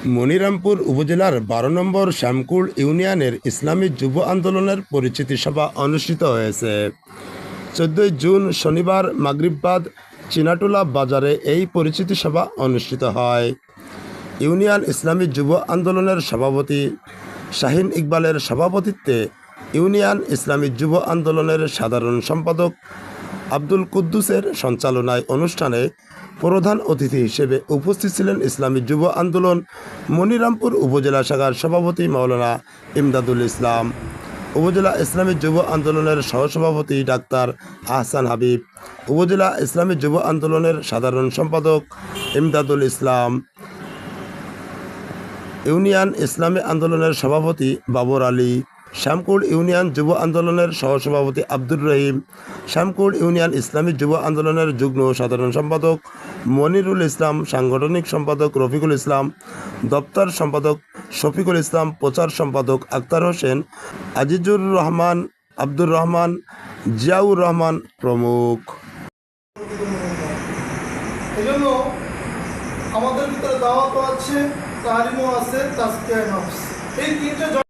মনিরামপুর উপজেলার ১২ নম্বর শ্যামকুল ইউনিয়নের ইসলামী যুব আন্দোলনের পরিচিতি সভা অনুষ্ঠিত হয়েছে। ১৪ জুন শনিবার মাগরিববাদ চিনাটুলা বাজারে এই পরিচিতি সভা অনুষ্ঠিত হয়। ইউনিয়ন ইসলামী যুব আন্দোলনের সভাপতি শাহিন ইকবালের সভাপতিত্বে ইউনিয়ন ইসলামী যুব আন্দোলনের সাধারণ সম্পাদক আব্দুল কুদ্দুসের সঞ্চালনায় অনুষ্ঠানে প্রধান অতিথি হিসেবে উপস্থিত ছিলেন ইসলামী যুব আন্দোলন মনিরামপুর উপজেলা শাখার সভাপতি মাওলানা ইমদাদুল ইসলাম, উপজেলা ইসলামী যুব আন্দোলনের সহসভাপতি ডাক্তার আহসান হাবিব, উপজেলা ইসলামী যুব আন্দোলনের সাধারণ সম্পাদক ইমদাদুল ইসলাম, ইউনিয়ন ইসলামী আন্দোলনের সভাপতি বাবর আলী, শ্যামকুল ইউনিয়ন যুব আন্দোলনের সহসভাপতি আব্দুর রহিম, শ্যামকুল ইউনিয়ন ইসলামী যুব আন্দোলনের যুগ্ম সাধারণ সম্পাদক মনিরুল ইসলাম, সাংগঠনিক সম্পাদক রফিকুল ইসলাম, দপ্তর সম্পাদক শফিকুল ইসলাম, প্রচার সম্পাদক আক্তার হোসেন, আজিজুর রহমান, আব্দুর রহমান, জিয়াউর রহমান প্রমুখ। এজন্য আমাদের ভিতরে দাওয়াতও আছে, তালিমও আছে, তাজকিয়া নফস, এই তিনটে